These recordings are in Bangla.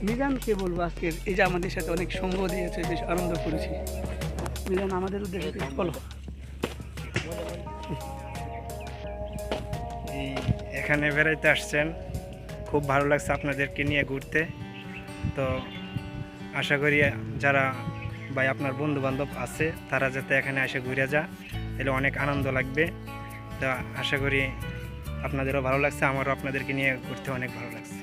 মিজানকে বলবো আজকের এই যে আমাদের সাথে অনেক সঙ্গ দিয়েছে, বেশ আনন্দ করেছি। মিজান আমাদের উদ্দেশ্যে কিছু বলো। এখানে বেড়াইতে আসছেন, খুব ভালো লাগছে আপনাদেরকে নিয়ে ঘুরতে। তো আশা করি যারা ভাই আপনার বন্ধু বান্ধব আছে তারা যাতে এখানে এসে ঘুরে যা, তাহলে অনেক আনন্দ লাগবে। তো আশা করি আপনাদেরও ভালো লাগছে, আমারও আপনাদেরকে নিয়ে ঘুরতে অনেক ভালো লাগছে।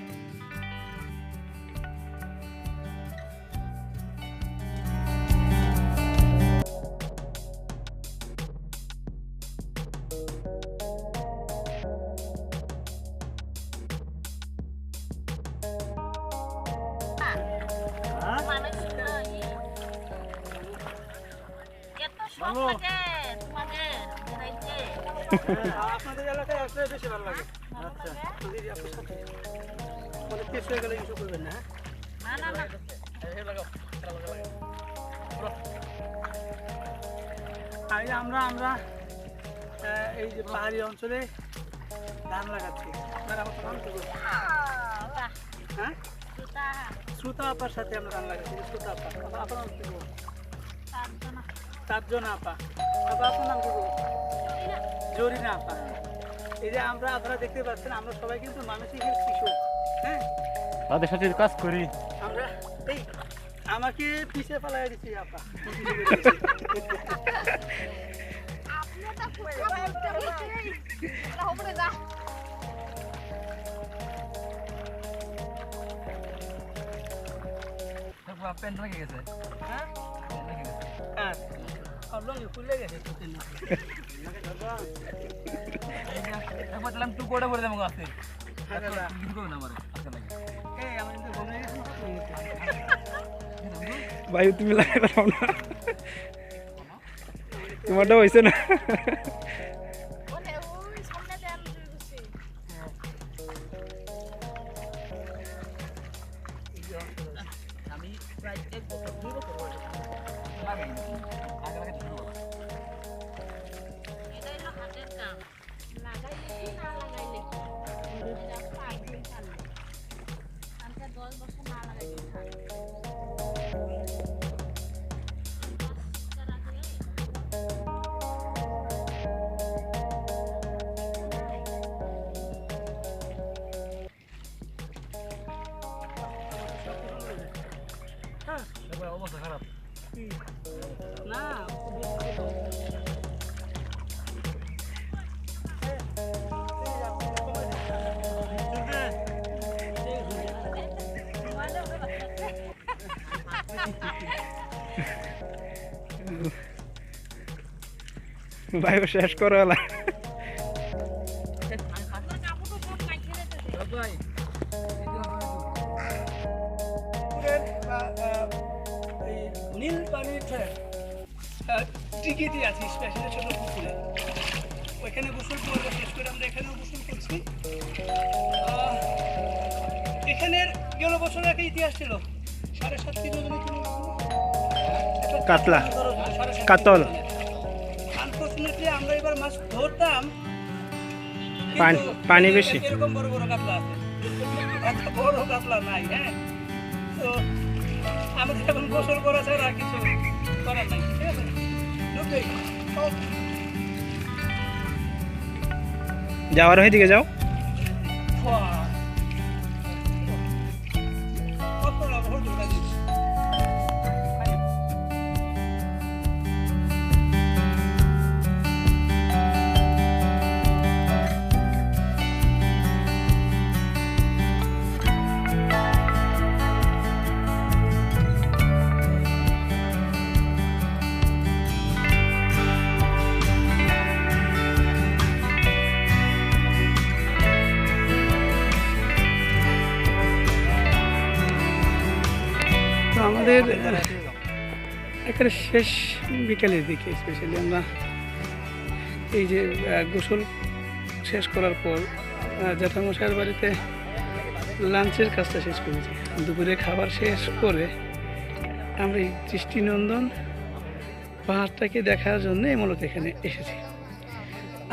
আপনাদের এলাকায় আসলে বেশি ভালো লাগে। আচ্ছা, দিদি আপনার সাথে অনেক কিছু হয়ে গেলে কিছু করবেন না? আমরা আমরা এই যে পাহাড়ি অঞ্চলে ধান লাগাচ্ছি। আপনারা আমার নাম কি বলবেন? হ্যাঁ, শ্রুতা আপার সাথে আমরা ধান লাগাচ্ছি। শ্রুতা আপা, আপনার নাম কি বলবেন? চারজন আপা। আপা আপনার নাম কি বলবেন? জরিনা আপা। এই যে আপনারা দেখতে পাচ্ছেন, আমরা সবাই কিন্তু ময়মনসিংহের কৃষক। হ্যাঁ, তাদের সাথে কাজ করি আমরা। এই আমাকে পিছিয়ে ফেলাই দিচ্ছি আপা। খুলে গেছে ভাই, তুমি লাগাই পারো না, তোমারটা হয়েছে না। আমি প্রায় 1 বছর 2 বছর লাগাই আগে শুরু করা। এটাই হলো হাতের কাম। লাগাইলে কি না লাগাইলে কি, দুইটা পাই দুই চালে আমরা 10 বছর না লাগাইলে খাই। অবস্থা খারাপ না। ভাই শেষ করো এলা। নীল পানির টিকিটই আছে স্পেশালি ছোট পুকুরে, ওইখানে গোসল করে শেষ করে আমরা এখানেও গোসল করছি। এখানের গেল বছর একটা ইতিহাস ছিল, 7.5 কিলো কাতলা, কাতল। আনফর্চুনেটলি আমরা এবার মাছ ধরতাম, পানি বেশি, এরকম বড় বড় কাতলা আছে, এত বড় কাতলা নাই। হ্যাঁ, তো আমাদের এখন গোসল করা ছাড়া আর কিছু করার নাই। ঠিক আছে, যাওয়ার হয়ে দিকে যাও। আমাদের এখানে শেষ বিকেলের দিকে স্পেশালি আমরা এই যে গোসল শেষ করার পর জ্যাঠামশাইয়ের বাড়িতে লাঞ্চের কাজটা শেষ করেছি। দুপুরে খাবার শেষ করে আমরা এই দৃষ্টিনন্দন পাহাড়টাকে দেখার জন্য মূলত এখানে এসেছি।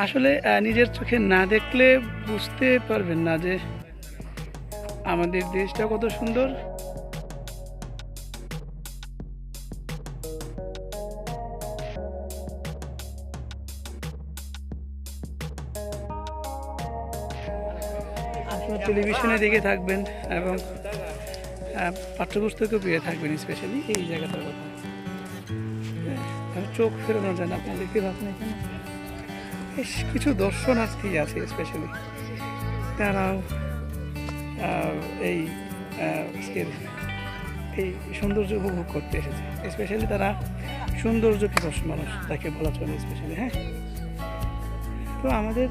আসলে নিজের চোখে না দেখলে বুঝতে পারবেন না যে আমাদের দেশটা কত সুন্দর, টেলিভিশনে দেখে থাকবেন এবং পাঠ্যপুস্তকও পেয়ে থাকবেন, স্পেশালি এই জায়গাটার কথা। চোখ ফেরানো যায় না, আপনি দেখতে পাচ্ছেন এখানে বেশ কিছু দর্শনার্থী আছে, স্পেশালি তারাও এই আজকের এই সৌন্দর্য উপভোগ করতে এসেছে। স্পেশালি তারা সৌন্দর্য পিপাসু মানুষ তাকে বলা চলে, স্পেশালি। হ্যাঁ, তো আমাদের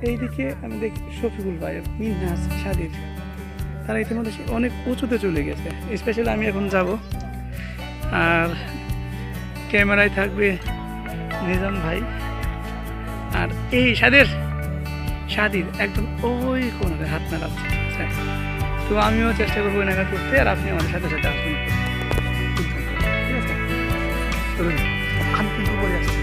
এইদিকে আমি দেখি শফিকুল ভাই, মিনহাজ, সাদির, তারা ইতিমধ্যে অনেক উঁচুতে চলে গেছে। স্পেশালি আমি এখন যাব, আর ক্যামেরায় থাকবে নিজাম ভাই, আর এই সাদির একদম ওই কোণে হাত নাড়াচ্ছে। তো আমিও চেষ্টা করবো ওই নাগাদ করতে, আর আপনি আমাদের সাথে সাথে আসবেন। ঠিক আছে, চলুন, আমি কিন্তু বলে আসছি।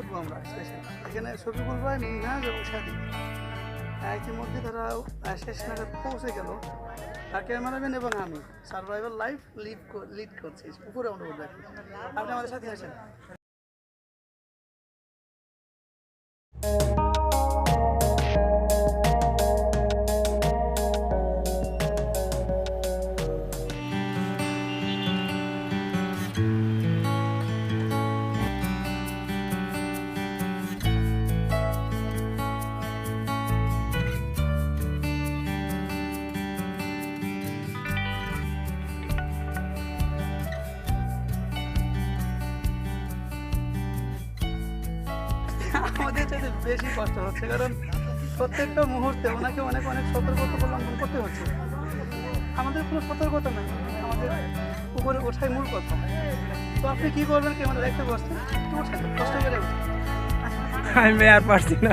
উঠবো আমরা স্পেশাল এখানে শফিকুল ভাই, মিনহাজ এবং সাদি ইতিমধ্যে তারা শেষ নাগাদ পৌঁছে গেল। আর ক্যামেরাম্যান এবং আমি সার্ভাইভাল লাইফ লিড করছি, উপরে আমরা উঠবো। আপনি আমাদের সাথে আসেন। আমাদের চাইতে বেশি কষ্ট হচ্ছে, কারণ প্রত্যেকটা মুহূর্তে ওনাকে অনেক অনেক সতর্কতা অবলম্বন করতে হচ্ছে। আমাদের কোনো সতর্কতা নেই, আমাদের উপরে ওঠাই মূল কথা। তো আপনি কি করবেন, ক্যামেরা দেখতে বসছেন, একটু কষ্ট করে আমি আর পারছি না।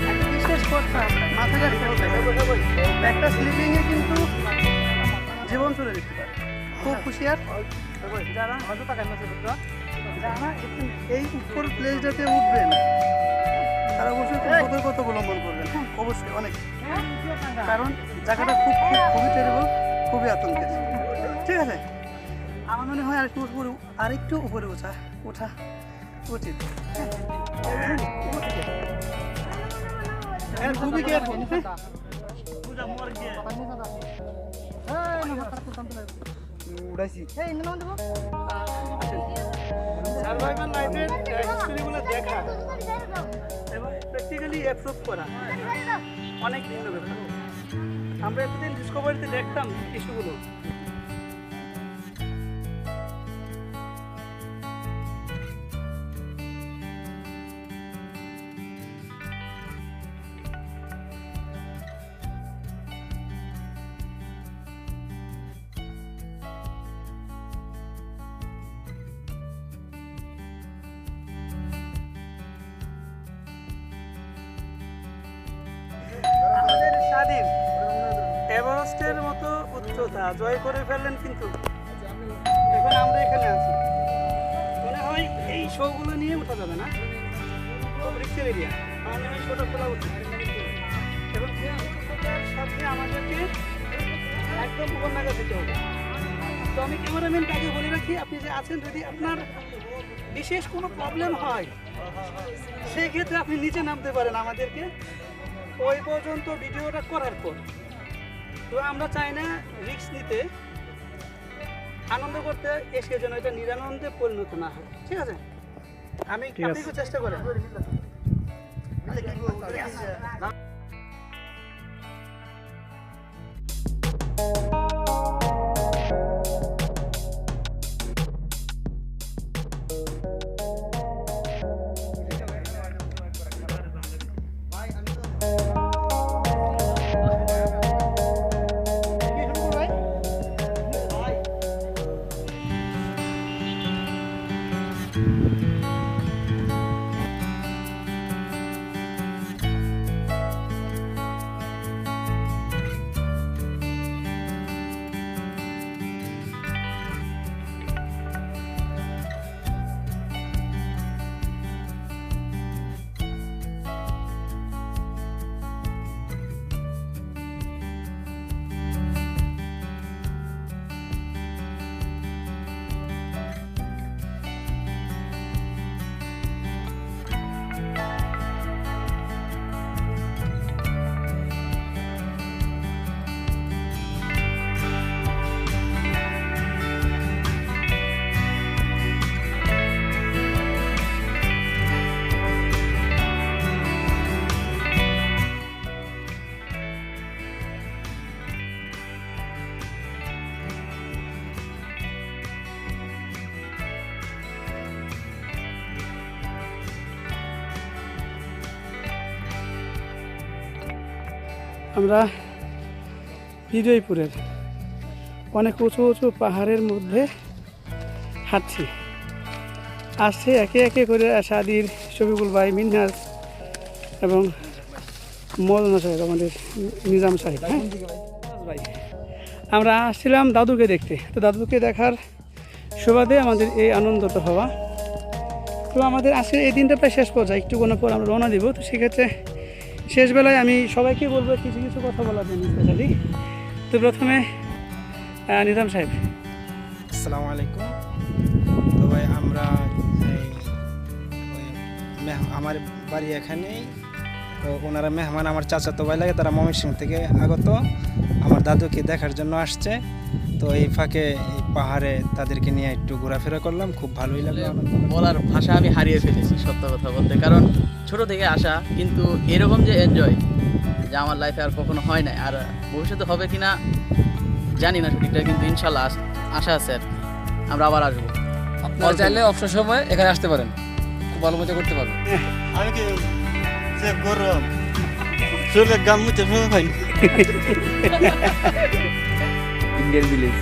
একটা বিশেষ কথা মাথায় রাখতে হবে, একটা স্লিপিংয়ে কিন্তু জীবন চলে যেতে পারে। খুব হুঁশিয়ার যারা এই উপর প্লেসটাতে উঠবেন, তারা অবশ্যই খুব সতর্কতা অবলম্বন করবেন। হ্যাঁ, অবশ্যই অনেক, কারণ জায়গাটা খুবই টেরেবল, খুবই আতঙ্কের। ঠিক আছে, আমার মনে হয় আরেকটু উপরে ওঠা উচিত। হ্যাঁ, খুবই কেয়ারফুল। সার্ভাইভাল লাইফের হিস্টোরিগুলো দেখা এবং প্র্যাকটিক্যালি অ্যাপ্রুভ করা অনেক ভিন্ন ব্যাপার। আমরা এতদিন ডিসকভারিতে দেখতাম ইস্যুগুলো, আমাদের স্বাধীন এভারেস্টের মতো উচ্চতা জয় করে ফেললেন, কিন্তু এখন আমরা এখানে আছি। মনে হয় এই শোগুলো নিয়ে উঠা যাবে না, খুব রিস্কের এরিয়া। আমার মনে হয় শোটা খোলা উচিত এবং উচ্চতার সাথে আমাদেরকে একদম উপর নাগাদ দিতে হবে। তো আমি ক্যামেরাম্যান তাকে বলে রাখি, আপনি যে আছেন, যদি আপনার বিশেষ কোনো প্রবলেম হয় সেই ক্ষেত্রে আপনি নিচে নামতে পারেন আমাদেরকে ওই পর্যন্ত ভিডিওটা করার পর। তো আমরা চাই না রিস্ক নিতে, আনন্দ করতে এসে যেন এটা নিরানন্দে পরিণত না হয়। ঠিক আছে, আমি আপনি চেষ্টা করেন। আমরা বিজয়পুরের অনেক উঁচু উঁচু পাহাড়ের মধ্যে হাঁটছি। আসছে একে একে করে সাদির, শফিকুল ভাই, মিনহাজ এবং মৌলানা সাহেব, আমাদের নিজাম সাহেব। হ্যাঁ ভাই, আমরা আসছিলাম দাদুকে দেখতে। তো দাদুকে দেখার সুবাদে আমাদের এই আনন্দটা হওয়া। তো আমাদের আজকে এই দিনটা প্রায় শেষ পর্যায়ে, একটুক্ষণ পর আমরা রওনা দিব। তো সেক্ষেত্রে শেষ বেলায় আমি সবাইকে বলবো কিছু কিছু কথা বলার জন্য স্পেশালি। তো প্রথমে নিজাম সাহেব। আসসালামু আলাইকুম। তো ভাই আমরা আমার বাড়ি এখানেই। তো ওনারা মেহমান, আমার চাচাতো ভাই লাগে, তারা ময়মনসিংহ থেকে আগত আমার দাদুকে দেখার জন্য আসছে। তো এই ফাঁকে এই পাহাড়ে তাদেরকে নিয়ে একটু ঘোরাফেরা করলাম, খুব ভালোই লাগলো। বলার ভাষা আমি হারিয়ে ফেলেছি সত্য কথা বলতে, কারণ ছোট থেকে আসা, কিন্তু এরকম যে এনজয় যা আমার লাইফে আর কখনো হয় নাই, আর ভবিষ্যতে হবে কিনা জানি না সঠিকটা, কিন্তু ইনশাল্লাহ আশা আছে আর কি। আমরা আবার আসবো। আপনারা চাইলে অবসর সময় এখানে আসতে পারেন, খুব ভালো মজা করতে পারবেন। আমি কি যে গরম চলে গাম মুতে ভাই ইন্ডিয়ান ভিলেজ।